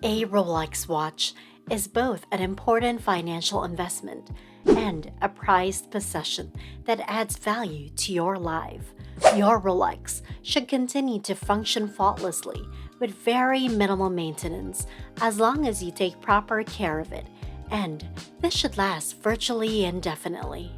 A Rolex watch is both an important financial investment and a prized possession that adds value to your life. Your Rolex should continue to function faultlessly with very minimal maintenance as long as you take proper care of it, and this should last virtually indefinitely.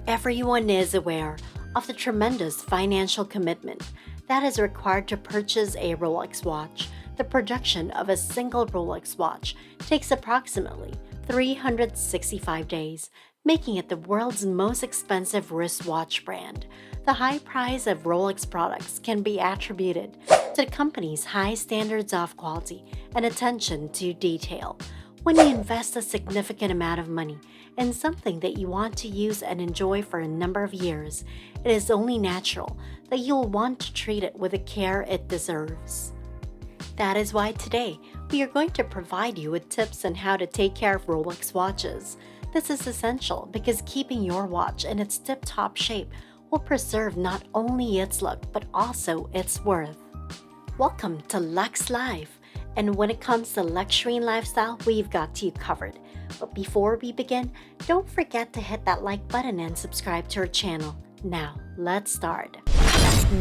Everyone is aware of the tremendous financial commitment that is required to purchase a Rolex watch. The production of a single Rolex watch takes approximately 365 days, making it the world's most expensive wristwatch brand. The high price of Rolex products can be attributed to the company's high standards of quality and attention to detail. When you invest a significant amount of money in something that you want to use and enjoy for a number of years, it is only natural that you'll want to treat it with the care it deserves. That is why today we are going to provide you with tips on how to take care of Rolex watches. This is essential because keeping your watch in its tip-top shape will preserve not only its look but also its worth. Welcome to Lux Life, and when it comes to luxury and lifestyle, we've got you covered. But before we begin, don't forget to hit that like button and subscribe to our channel. Now, let's start.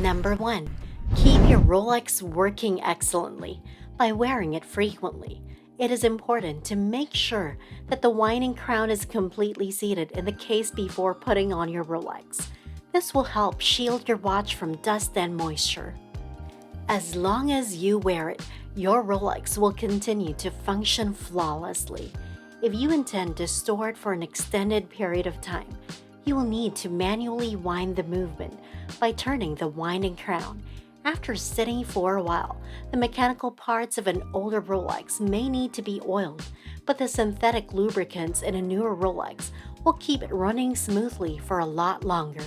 Number 1. Keep your Rolex working excellently by wearing it frequently. It is important to make sure that the winding crown is completely seated in the case before putting on your Rolex. This will help shield your watch from dust and moisture. As long as you wear it, your Rolex will continue to function flawlessly. If you intend to store it for an extended period of time, you will need to manually wind the movement by turning the winding crown. After sitting for a while, the mechanical parts of an older Rolex may need to be oiled, but the synthetic lubricants in a newer Rolex will keep it running smoothly for a lot longer.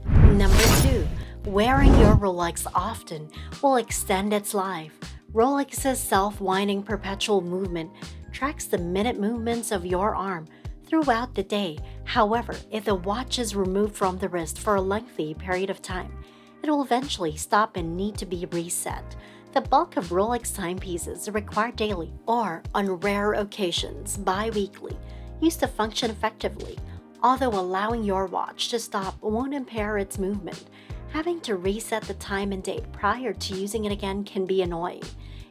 Number 2. Wearing your Rolex often will extend its life. Rolex's self-winding perpetual movement tracks the minute movements of your arm throughout the day. However, if the watch is removed from the wrist for a lengthy period of time, it will eventually stop and need to be reset. The bulk of Rolex timepieces require daily or, on rare occasions, bi-weekly use to function effectively. Although allowing your watch to stop won't impair its movement, having to reset the time and date prior to using it again can be annoying.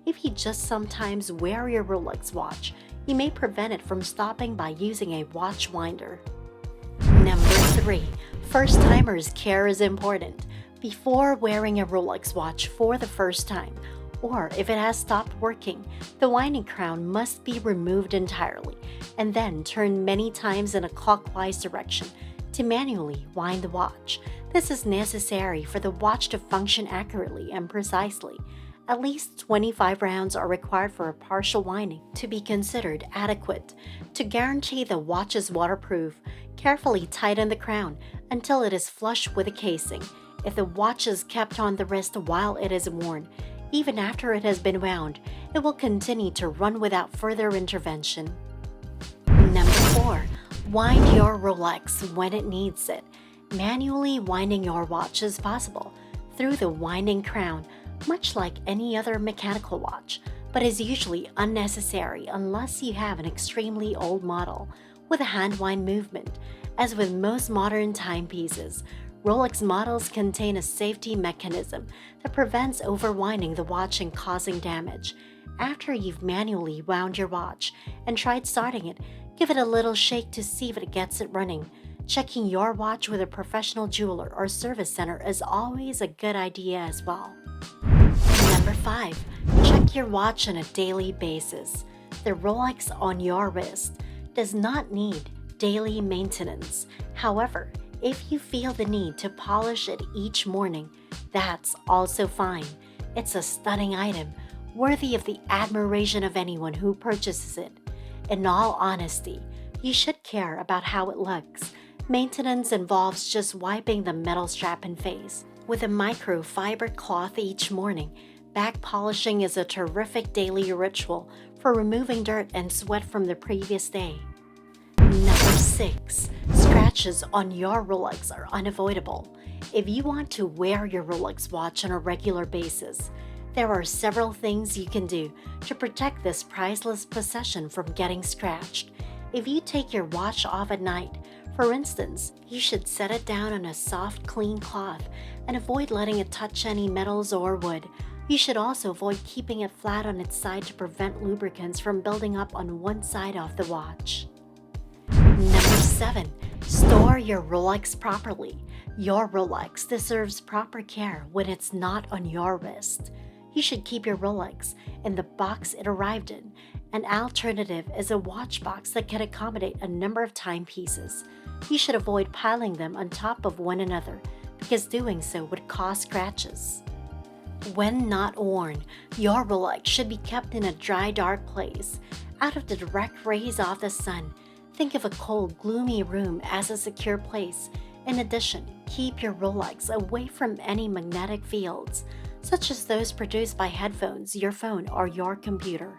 If you just sometimes wear your Rolex watch, you may prevent it from stopping by using a watch winder. Number 3. First-timers' care is important. Before wearing a Rolex watch for the first time, or if it has stopped working, the winding crown must be removed entirely and then turned many times in a clockwise direction to manually wind the watch. This is necessary for the watch to function accurately and precisely. At least 25 rounds are required for a partial winding to be considered adequate. To guarantee the watch is waterproof, carefully tighten the crown until it is flush with the casing. If the watch is kept on the wrist while it is worn, even after it has been wound, it will continue to run without further intervention. Number 4. Wind your Rolex when it needs it. Manually winding your watch is possible through the winding crown, much like any other mechanical watch, but is usually unnecessary unless you have an extremely old model with a hand wind movement. As with most modern timepieces, Rolex models contain a safety mechanism that prevents overwinding the watch and causing damage. After you've manually wound your watch and tried starting it, give it a little shake to see if it gets it running. Checking your watch with a professional jeweler or service center is always a good idea as well. Number 5. Check your watch on a daily basis. The Rolex on your wrist does not need daily maintenance. However, if you feel the need to polish it each morning, that's also fine. It's a stunning item, worthy of the admiration of anyone who purchases it. In all honesty, you should care about how it looks. Maintenance involves just wiping the metal strap and face with a microfiber cloth each morning. Back polishing is a terrific daily ritual for removing dirt and sweat from the previous day. Number 6. Scratches on your Rolex are unavoidable. If you want to wear your Rolex watch on a regular basis, There are several things you can do to protect this priceless possession from getting scratched. If you take your watch off at night, for instance, you should set it down on a soft, clean cloth and avoid letting it touch any metals or wood. You should also avoid keeping it flat on its side to prevent lubricants from building up on one side of the watch. Number 7. Store your Rolex properly. Your Rolex deserves proper care when it's not on your wrist. You should keep your Rolex in the box it arrived in. An alternative is a watch box that can accommodate a number of timepieces. You should avoid piling them on top of one another because doing so would cause scratches. When not worn, your Rolex should be kept in a dry, dark place, out of the direct rays of the sun. Think of a cold, gloomy room as a secure place. In addition, keep your Rolex away from any magnetic fields, such as those produced by headphones, your phone, or your computer.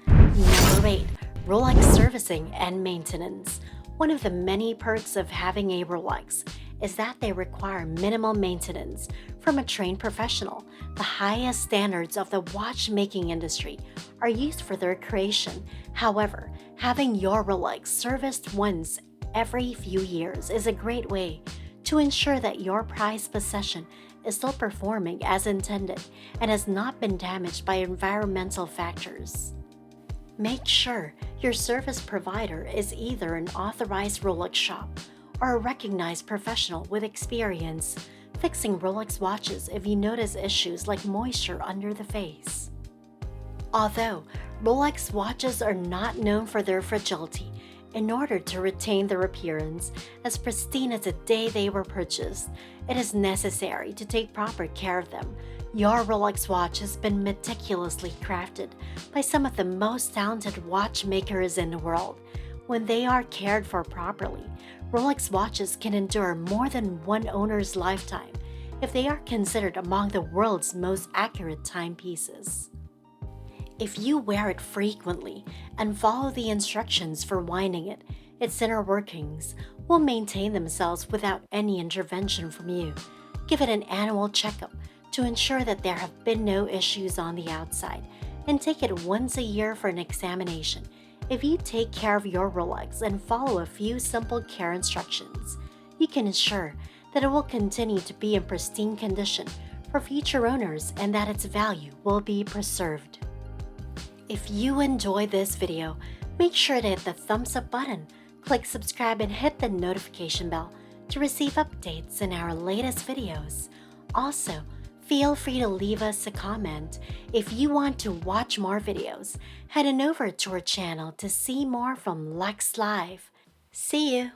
Number 8. Rolex servicing and maintenance. One of the many perks of having a Rolex is that they require minimal maintenance from a trained professional. The highest standards of the watchmaking industry are used for their creation. However, having your Rolex serviced once every few years is a great way to ensure that your prized possession is still performing as intended and has not been damaged by environmental factors. Make sure your service provider is either an authorized Rolex shop or a recognized professional with experience fixing Rolex watches if you notice issues like moisture under the face. Although Rolex watches are not known for their fragility, in order to retain their appearance as pristine as the day they were purchased, it is necessary to take proper care of them. Your Rolex watch has been meticulously crafted by some of the most talented watchmakers in the world. When they are cared for properly, Rolex watches can endure more than one owner's lifetime if they are considered among the world's most accurate timepieces. If you wear it frequently and follow the instructions for winding it, its inner workings will maintain themselves without any intervention from you. Give it an annual checkup to ensure that there have been no issues on the outside, and take it once a year for an examination. If you take care of your Rolex and follow a few simple care instructions, you can ensure that it will continue to be in pristine condition for future owners and that its value will be preserved. If you enjoyed this video, make sure to hit the thumbs up button, click subscribe and hit the notification bell to receive updates in our latest videos. Also, feel free to leave us a comment. If you want to watch more videos, head on over to our channel to see more from Lex Live. See you!